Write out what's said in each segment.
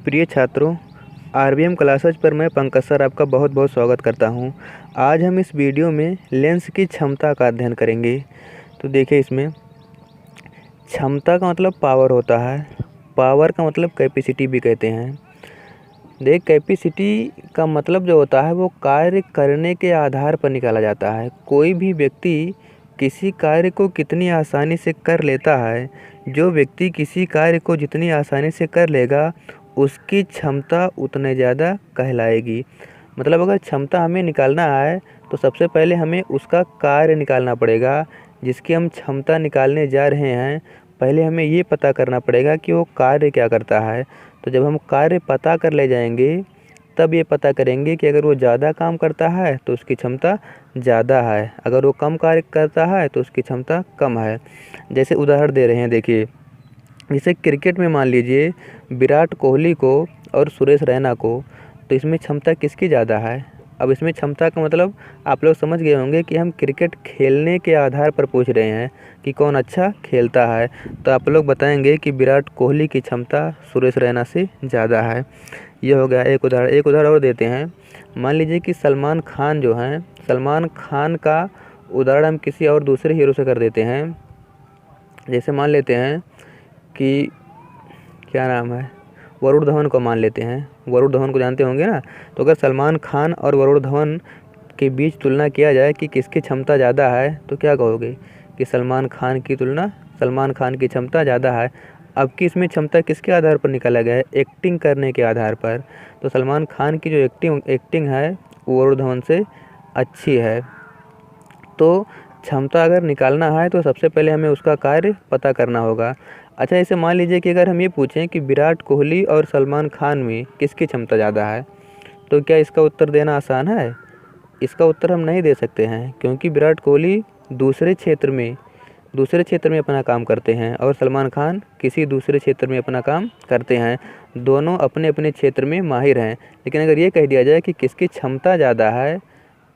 प्रिय छात्रों, RBM classes पर मैं पंकज सर आपका बहुत बहुत स्वागत करता हूं। आज हम इस वीडियो में लेंस की क्षमता का अध्ययन करेंगे। तो देखिए, इसमें क्षमता का मतलब पावर होता है। पावर का मतलब कैपेसिटी भी कहते हैं। देख, कैपेसिटी का मतलब जो होता है वो कार्य करने के आधार पर निकाला जाता है। कोई भी व्यक्ति किसी कार्य को कितनी आसानी से कर लेता है, जो व्यक्ति किसी कार्य को जितनी आसानी से कर लेगा उसकी क्षमता उतने ज़्यादा कहलाएगी। मतलब अगर क्षमता हमें निकालना है तो सबसे पहले हमें उसका कार्य निकालना पड़ेगा। जिसकी हम क्षमता निकालने जा रहे हैं, पहले हमें ये पता करना पड़ेगा कि वो कार्य क्या करता है। तो जब हम कार्य पता कर ले जाएंगे तब ये पता करेंगे कि अगर वो ज़्यादा काम करता है तो उसकी क्षमता ज़्यादा है, अगर वो कम कार्य करता है तो उसकी क्षमता कम है। जैसे उदाहरण दे रहे हैं, देखिए, जैसे क्रिकेट में मान लीजिए विराट कोहली को और सुरेश रैना को, तो इसमें क्षमता किसकी ज़्यादा है। अब इसमें क्षमता का मतलब आप लोग समझ गए होंगे कि हम क्रिकेट खेलने के आधार पर पूछ रहे हैं कि कौन अच्छा खेलता है। तो आप लोग बताएंगे कि विराट कोहली की क्षमता सुरेश रैना से ज़्यादा है। ये हो गया एक उदाहरण। एक उदाहरण और देते हैं। मान लीजिए कि सलमान खान जो हैं, सलमान खान का उदाहरण हम किसी और दूसरे हीरो से कर देते हैं। जैसे मान लेते हैं कि क्या नाम है, वरुण धवन को मान लेते हैं। वरुण धवन को जानते होंगे ना। तो अगर सलमान खान और वरुण धवन के बीच तुलना किया जाए कि किसकी क्षमता ज़्यादा है, तो क्या कहोगे कि सलमान खान की तुलना सलमान खान की क्षमता ज़्यादा है। अब की इसमें क्षमता किसके आधार पर निकाला गया है? एक्टिंग करने के आधार पर। तो सलमान खान की जो एक्टिंग है वो वरुण धवन से अच्छी है। तो क्षमता अगर निकालना है तो सबसे पहले हमें उसका कार्य पता करना होगा। अच्छा, इसे मान लीजिए कि अगर हम ये पूछें कि विराट कोहली और सलमान खान में किसकी क्षमता ज़्यादा है, तो क्या इसका उत्तर देना आसान है? इसका उत्तर हम नहीं दे सकते हैं, क्योंकि विराट कोहली दूसरे क्षेत्र में अपना काम करते हैं और सलमान खान किसी दूसरे क्षेत्र में अपना काम करते हैं। दोनों अपने अपने क्षेत्र में माहिर हैं। लेकिन अगर ये कह दिया जाए कि किसकी क्षमता ज़्यादा है,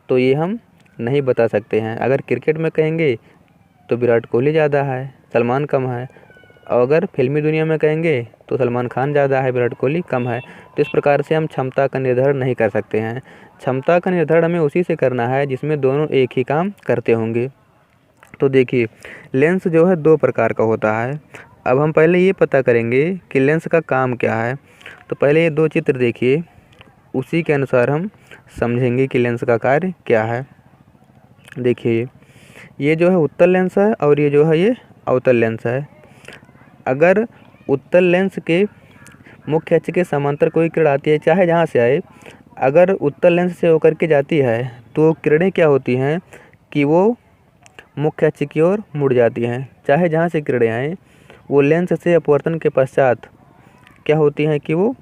तो ये हम नहीं बता सकते हैं। अगर क्रिकेट में कहेंगे तो विराट कोहली ज़्यादा है, सलमान कम है। और अगर फिल्मी दुनिया में कहेंगे तो सलमान खान ज़्यादा है, विराट कोहली कम है। तो इस प्रकार से हम क्षमता का निर्धारण नहीं कर सकते हैं। क्षमता का निर्धारण हमें उसी से करना है जिसमें दोनों एक ही काम करते होंगे। तो देखिए, लेंस जो है दो प्रकार का होता है। अब हम पहले ये पता करेंगे कि लेंस का काम क्या है। तो पहले ये दो चित्र देखिए, उसी के अनुसार हम समझेंगे कि लेंस का कार्य क्या है। देखिए, ये जो है उत्तल लेंस है और ये जो है ये अवतल लेंस है। अगर उत्तल लेंस के मुख्य अक्ष के समांतर कोई किरण आती है, चाहे जहाँ से आए, अगर उत्तल लेंस से होकर के जाती है तो किरणें क्या होती हैं कि वो मुख्य अक्ष की ओर मुड़ जाती हैं। चाहे जहाँ से किरणें आएँ, वो लेंस से अपवर्तन के पश्चात क्या होती हैं कि वो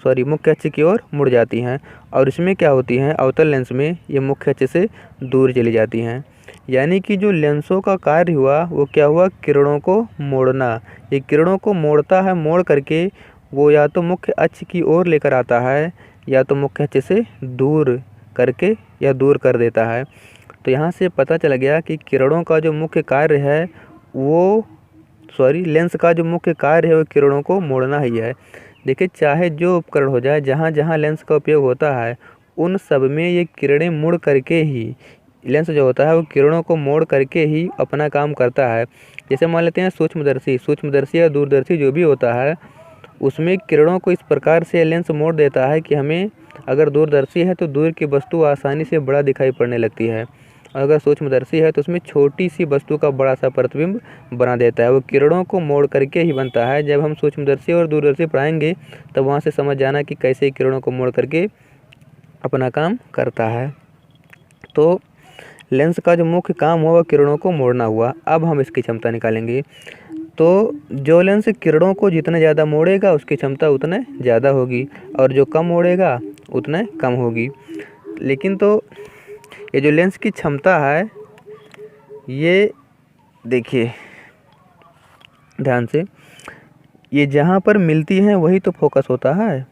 मुख्य अक्ष की ओर मुड़ जाती हैं। और इसमें क्या होती हैं, अवतल लेंस में ये मुख्य अक्ष से दूर चली जाती हैं। यानी कि जो लेंसों का कार्य हुआ वो क्या हुआ, किरणों को मोड़ना। ये किरणों को मोड़ता है, मोड़ करके वो या तो मुख्य अक्ष की ओर लेकर आता है या तो मुख्य अक्ष से दूर करके या दूर कर देता है। तो यहाँ से पता चल गया कि किरणों का जो मुख्य कार्य है लेंस का जो मुख्य कार्य है वो किरणों को मोड़ना ही है। देखिए, चाहे जो उपकरण हो जाए, जहाँ जहाँ लेंस का उपयोग होता है उन सब में ये किरणें मुड़ करके ही, लेंस जो होता है वो किरणों को मोड़ करके ही अपना काम करता है। जैसे मान लेते हैं सूक्ष्मदर्शी या दूरदर्शी जो भी होता है, उसमें किरणों को इस प्रकार से लेंस मोड़ देता है कि हमें अगर दूरदर्शी है तो दूर की वस्तु आसानी से बड़ा दिखाई पड़ने लगती है, और अगर सूक्ष्मदर्शी है तो उसमें छोटी सी वस्तु का बड़ा सा प्रतिबिंब बना देता है। वो किरणों को मोड़ करके ही बनता है। जब हम सूक्ष्मदर्शी और दूरदर्शी पढ़ाएंगे तब वहाँ से समझ जाना कि कैसे किरणों को मोड़ करके अपना काम करता है। तो लेंस का जो मुख्य काम हुआ वह किरणों को मोड़ना हुआ। अब हम इसकी क्षमता निकालेंगे। तो जो लेंस किरणों को जितने ज़्यादा मोड़ेगा उसकी क्षमता उतने ज़्यादा होगी, और जो कम मोड़ेगा उतने कम होगी। लेकिन तो ये जो लेंस की क्षमता है, ये देखिए ध्यान से, ये जहाँ पर मिलती हैं वही तो फोकस होता है।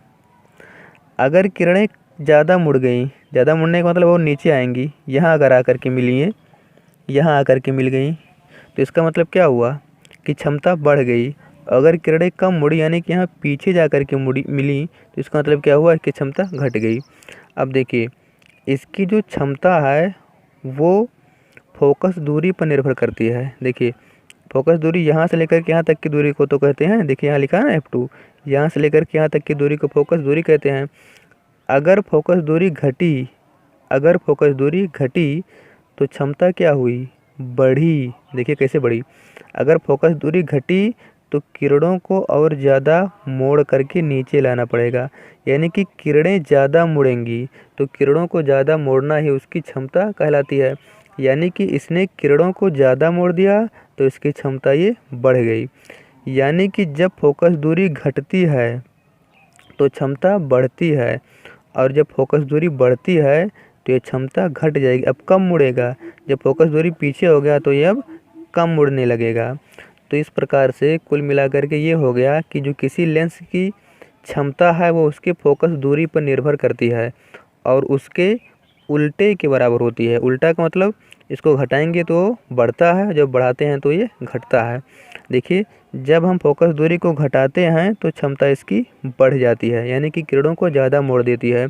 अगर किरणें ज़्यादा मुड़ गई, ज़्यादा मुड़ने का मतलब वो नीचे आएंगी, यहाँ अगर आकर के मिली हैं, यहाँ आकर के मिल गई, तो इसका मतलब क्या हुआ कि क्षमता बढ़ गई। अगर किरणें कम मुड़ी यानी कि यहाँ पीछे जा कर के मुड़ी मिली तो इसका मतलब क्या हुआ कि क्षमता घट गई। अब देखिए इसकी जो क्षमता है वो फोकस दूरी पर निर्भर करती है। देखिए फोकस दूरी यहाँ से लेकर के यहाँ तक की दूरी को तो कहते हैं, देखिए यहाँ लिखा है ना F2, यहाँ से लेकर के यहाँ तक की दूरी को फोकस दूरी कहते हैं। अगर फोकस दूरी घटी तो क्षमता क्या हुई, बढ़ी। देखिए कैसे बढ़ी, अगर फोकस दूरी घटी तो किरणों को और ज़्यादा मोड़ करके नीचे लाना पड़ेगा, यानी कि किरणें ज़्यादा मुड़ेंगी तो किरणों को ज़्यादा मोड़ना ही उसकी क्षमता कहलाती है। यानी कि इसने किरणों को ज़्यादा मोड़ दिया तो इसकी क्षमता ये बढ़ गई। यानी कि जब फोकस दूरी घटती है तो क्षमता बढ़ती है, और जब फोकस दूरी बढ़ती है तो ये क्षमता घट जाएगी, अब कम मुड़ेगा। जब फोकस दूरी पीछे हो गया तो ये अब कम मुड़ने लगेगा। तो इस प्रकार से कुल मिलाकर के ये हो गया कि जो किसी लेंस की क्षमता है वो उसके फोकस दूरी पर निर्भर करती है और उसके उल्टे के बराबर होती है। उल्टा का मतलब इसको घटाएंगे तो बढ़ता है, जब बढ़ाते हैं तो ये घटता है। देखिए जब हम फोकस दूरी को घटाते हैं तो क्षमता इसकी बढ़ जाती है, यानी कि किरणों को ज़्यादा मोड़ देती है,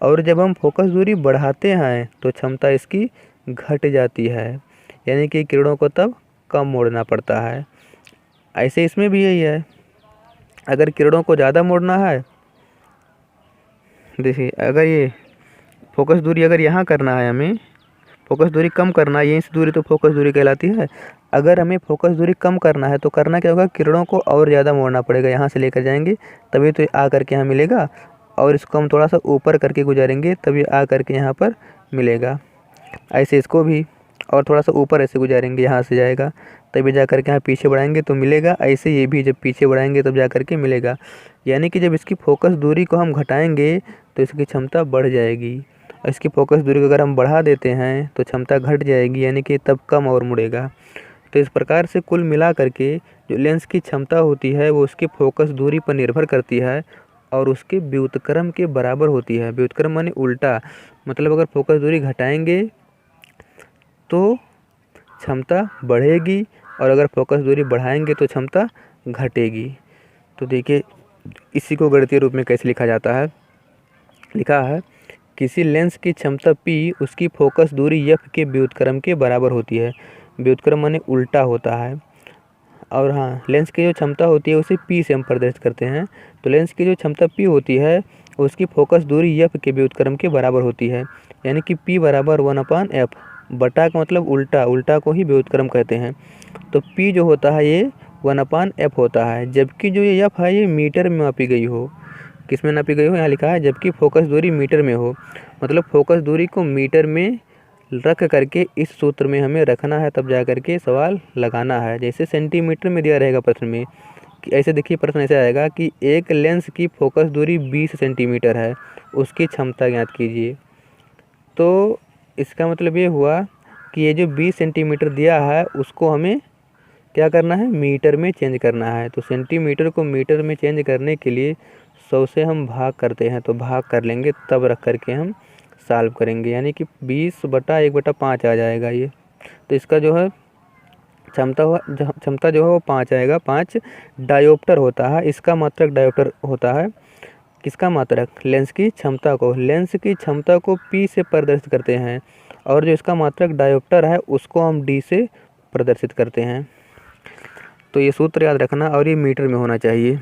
और जब हम फोकस दूरी बढ़ाते हैं तो क्षमता इसकी घट जाती है, यानी कि किरणों को तब कम मोड़ना पड़ता है। ऐसे इसमें भी यही है, अगर किरणों को ज़्यादा मोड़ना है, देखिए अगर ये फोकस दूरी अगर यहाँ करना है, हमें फोकस दूरी कम करना है, यहीं से दूरी तो फोकस दूरी कहलाती है। अगर हमें फोकस दूरी कम करना है तो करना क्या होगा, किरणों को और ज़्यादा मोड़ना पड़ेगा, यहाँ से लेकर जाएंगे तभी तो आ करके यहाँ मिलेगा, और इसको हम थोड़ा सा ऊपर करके गुजारेंगे तभी आ करके यहाँ पर मिलेगा। ऐसे इसको भी और थोड़ा सा ऊपर ऐसे गुजारेंगे, यहाँ से जाएगा तभी जा करके यहाँ पीछे बढ़ाएंगे तो मिलेगा। ऐसे ये भी जब पीछे बढ़ाएंगे तब जा करके मिलेगा। यानी कि जब इसकी फोकस दूरी को हम घटाएंगे तो इसकी क्षमता बढ़ जाएगी, और इसकी फोकस दूरी को अगर हम बढ़ा देते हैं तो क्षमता घट जाएगी, यानी कि तब कम और मुड़ेगा। तो इस प्रकार से कुल मिला करके जो लेंस की क्षमता होती है वो उसकी फोकस दूरी पर निर्भर करती है और उसके व्युत्क्रम के बराबर होती है। व्युत्क्रम माने उल्टा, मतलब अगर फोकस दूरी घटाएंगे तो क्षमता बढ़ेगी और अगर फोकस दूरी बढ़ाएंगे तो क्षमता घटेगी। तो देखिए इसी को गणितीय रूप में कैसे लिखा जाता है, लिखा है किसी लेंस की क्षमता P उसकी फोकस दूरी F के व्युत्क्रम के बराबर होती है। व्युत्क्रम माने उल्टा होता है। और हाँ, लेंस की जो क्षमता होती है उसे P से हम प्रदर्शित करते हैं। तो लेंस की जो क्षमता P होती है उसकी फोकस दूरी F के व्युत्क्रम के बराबर होती है, यानी कि P बराबर 1/f। बटा का मतलब उल्टा, उल्टा को ही व्युत्क्रम कहते हैं। तो P जो होता है ये 1/f होता है, जबकि जो ये F है ये मीटर में मापी गई हो। किस में नापी गई हो, यहाँ लिखा है जबकि फोकस दूरी मीटर में हो, मतलब फोकस दूरी को मीटर में रख करके इस सूत्र में हमें रखना है, तब जा करके सवाल लगाना है। जैसे सेंटीमीटर में दिया रहेगा प्रश्न में कि ऐसे देखिए प्रश्न ऐसे आएगा कि एक लेंस की फोकस दूरी 20 सेंटीमीटर है, उसकी क्षमता ज्ञात कीजिए। तो इसका मतलब ये हुआ कि ये जो 20 सेंटीमीटर दिया है उसको हमें क्या करना है, मीटर में चेंज करना है। तो सेंटीमीटर को मीटर में चेंज करने के लिए 100 से हम भाग करते हैं, तो भाग कर लेंगे तब रख करके हम सॉल्व करेंगे, यानी कि 20/1/5 आ जाएगा ये। तो इसका जो है क्षमता जो है वो 5 आएगा। 5 डायोप्टर होता है, इसका मात्रक डायोप्टर होता है। किसका मात्रक, लेंस की क्षमता को, लेंस की क्षमता को P से प्रदर्शित करते हैं और जो इसका मात्रक डायोप्टर है उसको हम D से प्रदर्शित करते हैं। तो ये सूत्र याद रखना और ये मीटर में होना चाहिए।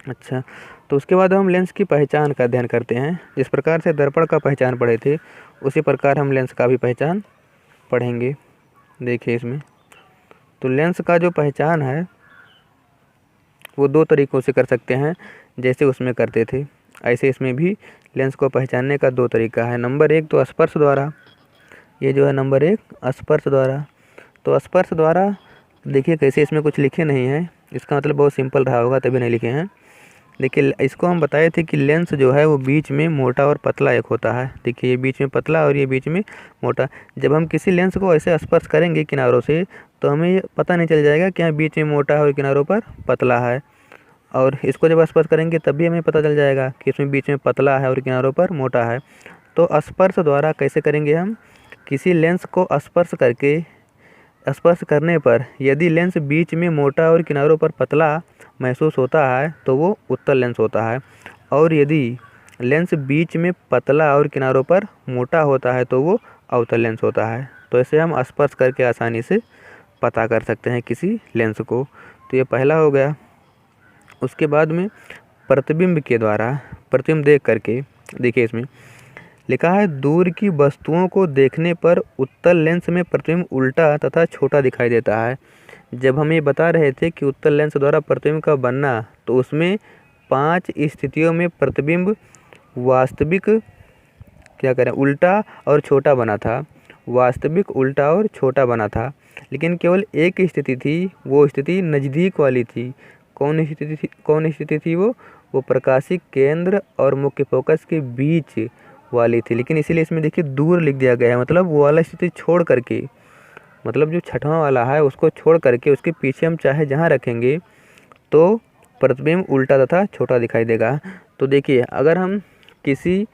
अच्छा, तो उसके बाद हम लेंस की पहचान का अध्ययन करते हैं। जिस प्रकार से दर्पण का पहचान पढ़े थे उसी प्रकार हम लेंस का भी पहचान पढ़ेंगे। देखिए इसमें तो लेंस का जो पहचान है वो 2 तरीक़ों से कर सकते हैं, जैसे उसमें करते थे ऐसे इसमें भी लेंस को पहचानने का 2 तरीका है। नंबर 1 तो स्पर्श द्वारा, ये जो है नंबर 1 स्पर्श द्वारा। तो स्पर्श द्वारा देखिए कैसे, इसमें कुछ लिखे नहीं है, इसका मतलब बहुत सिंपल रहा होगा तभी नहीं लिखे हैं। देखिए इसको हम बताए थे कि लेंस जो है वो बीच में मोटा और पतला एक होता है। देखिए ये बीच में पतला और ये बीच में मोटा। जब हम किसी लेंस को ऐसे स्पर्श करेंगे किनारों से तो हमें ये पता नहीं चल जाएगा कि यहाँ बीच में मोटा है और किनारों पर पतला है, और इसको जब स्पर्श करेंगे तब भी हमें पता चल जाएगा कि इसमें बीच में पतला है और किनारों पर मोटा है। तो स्पर्श द्वारा कैसे करेंगे हम, किसी लेंस को स्पर्श करके स्पर्श करने पर यदि लेंस बीच में मोटा और किनारों पर पतला महसूस होता है तो वो उत्तल लेंस होता है, और यदि लेंस बीच में पतला और किनारों पर मोटा होता है तो वो अवतल लेंस होता है। तो ऐसे हम स्पर्श करके आसानी से पता कर सकते हैं किसी लेंस को। तो ये पहला हो गया। उसके बाद में प्रतिबिंब के द्वारा, प्रतिबिंब देख करके, देखिए इसमें लिखा है दूर की वस्तुओं को देखने पर उत्तल लेंस में प्रतिबिंब उल्टा तथा छोटा दिखाई देता है। जब हम ये बता रहे थे कि उत्तल लेंस द्वारा प्रतिबिंब का बनना, तो उसमें 5 स्थितियों में प्रतिबिंब वास्तविक क्या करें उल्टा और छोटा बना था, वास्तविक उल्टा और छोटा बना था। लेकिन केवल एक स्थिति थी, वो स्थिति नज़दीक वाली थी। कौन स्थिति थी? कौन स्थिति थी वो प्रकाशिक केंद्र और मुख्य फोकस के बीच वाली थी। लेकिन इसीलिए इसमें देखिए दूर लिख दिया गया है, मतलब वो वाला स्थिति छोड़ करके, मतलब जो छठवां वाला है उसको छोड़ करके उसके पीछे हम चाहे जहाँ रखेंगे तो प्रतिबिंब उल्टा तथा छोटा दिखाई देगा। तो देखिए अगर हम किसी,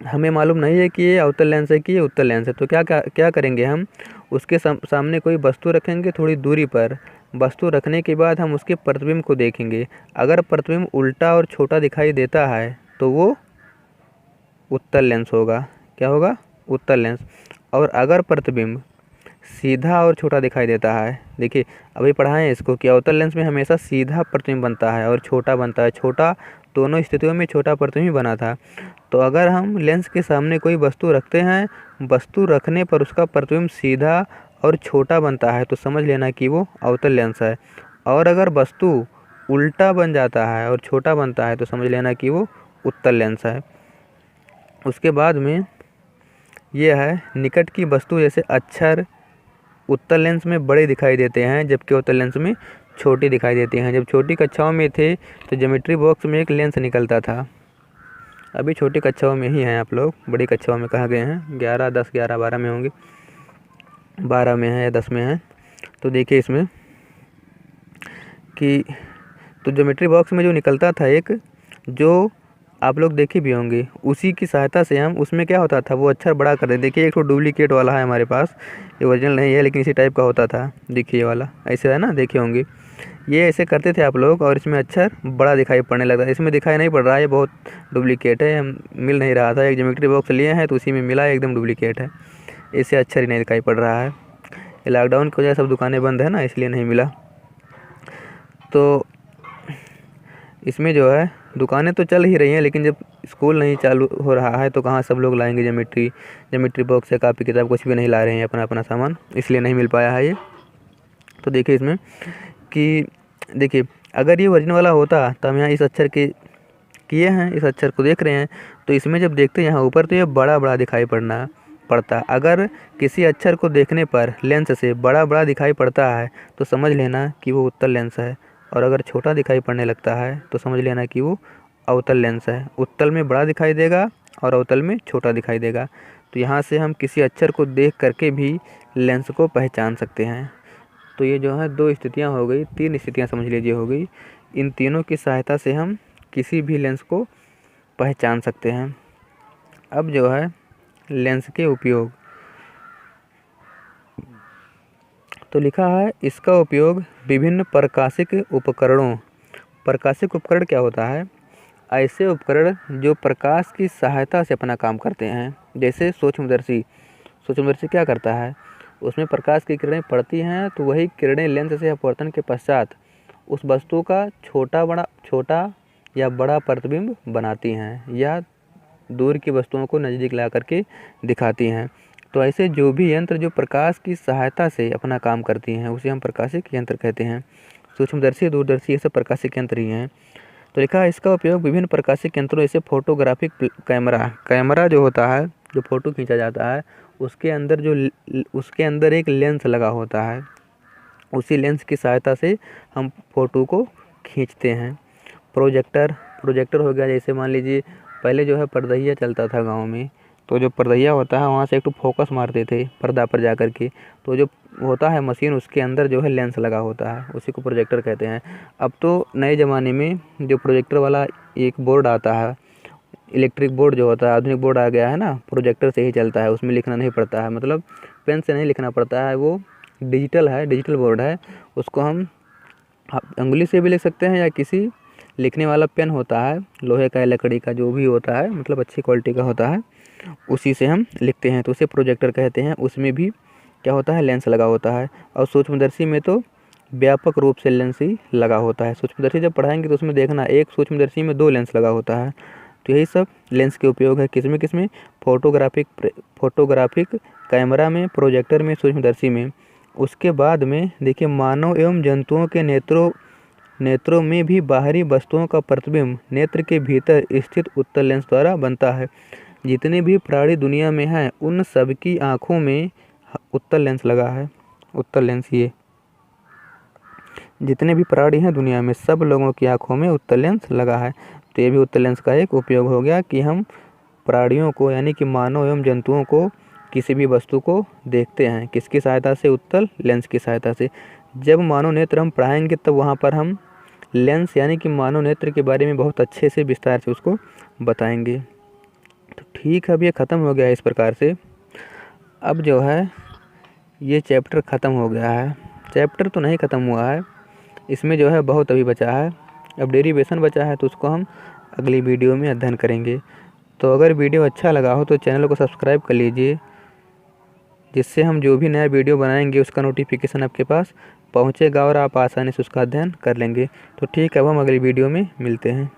हमें मालूम नहीं है कि ये अवतल लेंस है कि ये उत्तल लेंस है, तो क्या करेंगे, हम उसके सामने कोई वस्तु रखेंगे थोड़ी दूरी पर। वस्तु रखने के बाद हम उसके प्रतिबिंब को देखेंगे। अगर प्रतिबिंब उल्टा और छोटा दिखाई देता है तो वो उत्तल लेंस होगा। क्या होगा? उत्तल लेंस। और अगर प्रतिबिंब सीधा और छोटा दिखाई देता है, देखिए अभी पढ़ाएं इसको कि अवतल लेंस में हमेशा सीधा प्रतिबिंब बनता है और छोटा बनता है। छोटा, दोनों स्थितियों में छोटा प्रतिबिंब बना था। तो अगर हम लेंस के सामने कोई वस्तु रखते हैं, वस्तु रखने पर उसका प्रतिबिंब सीधा और छोटा बनता है तो समझ लेना कि वो अवतल लेंस है। और अगर वस्तु उल्टा बन जाता है और छोटा बनता है तो समझ लेना कि वो उत्तल लेंस है। उसके बाद में ये है निकट की वस्तु, जैसे अक्षर उत्तल लेंस में बड़े दिखाई देते हैं जबकि अवतल लेंस में छोटे दिखाई देते हैं। जब छोटी कक्षाओं में थे तो ज्योमेट्री बॉक्स में एक लेंस निकलता था। अभी छोटी कक्षाओं में ही हैं आप लोग, बड़ी कक्षाओं में कहाँ गए हैं? 11, 10, 11, 12 में होंगे, 12 में है या 10 में है। तो देखिए इसमें कि तो ज्योमेट्री बॉक्स में जो निकलता था एक, जो आप लोग देखे भी होंगे, उसी की सहायता से हम उसमें क्या होता था वो अक्षर बड़ा कर देते। देखिए एक तो डुप्लीकेट वाला है हमारे पास, ये ओरिजिनल नहीं है लेकिन इसी टाइप का होता था। देखिए ये वाला ऐसे है ना, देखे होंगे, ये ऐसे करते थे आप लोग और इसमें अक्षर बड़ा दिखाई पड़ने लगता है। इसमें दिखाई नहीं पड़ रहा है, ये बहुत डुप्लीकेट है, मिल नहीं रहा था। एक ज्योमेट्री बॉक्स लिए हैं तो उसी में मिला, एकदम डुप्लीकेट है, इससे अक्षर ही नहीं दिखाई पड़ रहा है। ये लॉकडाउन की वजह से सब दुकानें बंद है ना, इसलिए नहीं मिला। तो इसमें जो है दुकानें तो चल ही रही हैं, लेकिन जब स्कूल नहीं चालू हो रहा है तो कहाँ सब लोग लाएंगे ज्योमेट्री बॉक्स या कापी किताब, कुछ भी नहीं ला रहे हैं अपना अपना सामान, इसलिए नहीं मिल पाया है ये। तो देखिए इसमें कि देखिए अगर ये ओरिजिनल वाला होता तो हम यहाँ इस अक्षर के किए हैं, इस अक्षर को देख रहे हैं, तो इसमें जब देखते हैं यहाँ ऊपर तो ये बड़ा बड़ा दिखाई पड़ता। अगर किसी अक्षर को देखने पर लेंस से बड़ा बड़ा दिखाई पड़ता है तो समझ लेना कि वो उत्तल लेंस है, और अगर छोटा दिखाई पड़ने लगता है तो समझ लेना कि वो अवतल लेंस है। उत्तल में बड़ा दिखाई देगा और अवतल में छोटा दिखाई देगा। तो यहाँ से हम किसी अक्षर को देख करके भी लेंस को पहचान सकते हैं। तो ये जो है 2 स्थितियाँ हो गई, 3 स्थितियाँ समझ लीजिए हो गई। इन तीनों की सहायता से हम किसी भी लेंस को पहचान सकते हैं। अब जो है लेंस के उपयोग, तो लिखा है इसका उपयोग विभिन्न प्रकाशिक उपकरणों, प्रकाशिक उपकरण क्या होता है? ऐसे उपकरण जो प्रकाश की सहायता से अपना काम करते हैं, जैसे सूक्ष्मदर्शी। सूक्ष्मदर्शी क्या करता है? उसमें प्रकाश की किरणें पड़ती हैं तो वही किरणें लेंस से अपवर्तन के पश्चात उस वस्तु का छोटा या बड़ा प्रतिबिंब बनाती हैं या दूर की वस्तुओं को नज़दीक ला करके दिखाती हैं। तो ऐसे जो भी यंत्र जो प्रकाश की सहायता से अपना काम करती हैं उसे हम प्रकाशिक यंत्र कहते हैं। सूक्ष्मदर्शी, दूरदर्शी, ये सब प्रकाशिक यंत्र ही हैं। तो लिखा है इसका उपयोग विभिन्न प्रकाशिक यंत्रों जैसे फोटोग्राफिक कैमरा जो होता है, जो फ़ोटो खींचा जाता है, उसके अंदर एक लेंस लगा होता है, उसी लेंस की सहायता से हम फ़ोटो को खींचते हैं। प्रोजेक्टर हो गया, जैसे मान लीजिए पहले जो है परदहिया चलता था गांव में, तो जो परदहिया होता है वहाँ से एक तो फोकस मारते थे पर्दा पर जा कर के, तो जो होता है मशीन उसके अंदर जो है लेंस लगा होता है, उसी को प्रोजेक्टर कहते हैं। अब तो नए ज़माने में जो प्रोजेक्टर वाला एक बोर्ड आता है, इलेक्ट्रिक बोर्ड जो होता है, आधुनिक बोर्ड आ गया है ना, प्रोजेक्टर से ही चलता है, उसमें लिखना नहीं पड़ता है, मतलब पेन से नहीं लिखना पड़ता है, वो डिजिटल है, डिजिटल बोर्ड है, उसको हम उंगली से भी लिख सकते हैं या किसी लिखने वाला पेन होता है लोहे का या लकड़ी का, जो भी होता है मतलब अच्छी क्वालिटी का होता है, उसी से हम लिखते हैं, तो उसे प्रोजेक्टर कहते हैं। उसमें भी क्या होता है, लेंस लगा होता है। और सूक्ष्मदर्शी में तो व्यापक रूप से लेंस ही लगा होता है। सूक्ष्मदर्शी जब पढ़ाएंगे तो उसमें देखना, एक सूक्ष्मदर्शी में 2 लेंस लगा होता है। तो यही सब लेंस के उपयोग है किसमें किसमें, फोटोग्राफिक कैमरा में, प्रोजेक्टर में, सूक्ष्मदर्शी में। उसके बाद में देखिए, मानव एवं जंतुओं के नेत्रों में भी बाहरी वस्तुओं का प्रतिबिंब नेत्र के भीतर स्थित उत्तल लेंस द्वारा बनता है। जितने भी प्राणी दुनिया में हैं उन सबकी आँखों में उत्तल लेंस लगा है। उत्तल लेंस, ये जितने भी प्राणी हैं दुनिया में सब लोगों की आँखों में उत्तल लेंस लगा है। तो ये भी उत्तल लेंस का एक उपयोग हो गया कि हम प्राणियों को यानी कि मानव एवं जंतुओं को किसी भी वस्तु को देखते हैं किसकी सहायता से, उत्तल लेंस की सहायता से। जब मानव नेत्र हम पढ़ाएंगे तब वहाँ पर हम लेंस यानी कि मानव नेत्र के बारे में बहुत अच्छे से विस्तार से उसको बताएंगे। तो ठीक है, अब ये ख़त्म हो गया है इस प्रकार से। अब जो है ये चैप्टर ख़त्म हो गया है। चैप्टर तो नहीं ख़त्म हुआ है, इसमें जो है बहुत अभी बचा है। अब डेरिवेशन बचा है तो उसको हम अगली वीडियो में अध्ययन करेंगे। तो अगर वीडियो अच्छा लगा हो तो चैनल को सब्सक्राइब कर लीजिए, जिससे हम जो भी नया वीडियो बनाएंगे उसका नोटिफिकेशन आपके पास पहुंचेगा और आप आसानी से उसका अध्ययन कर लेंगे। तो ठीक है, अब हम अगली वीडियो में मिलते हैं।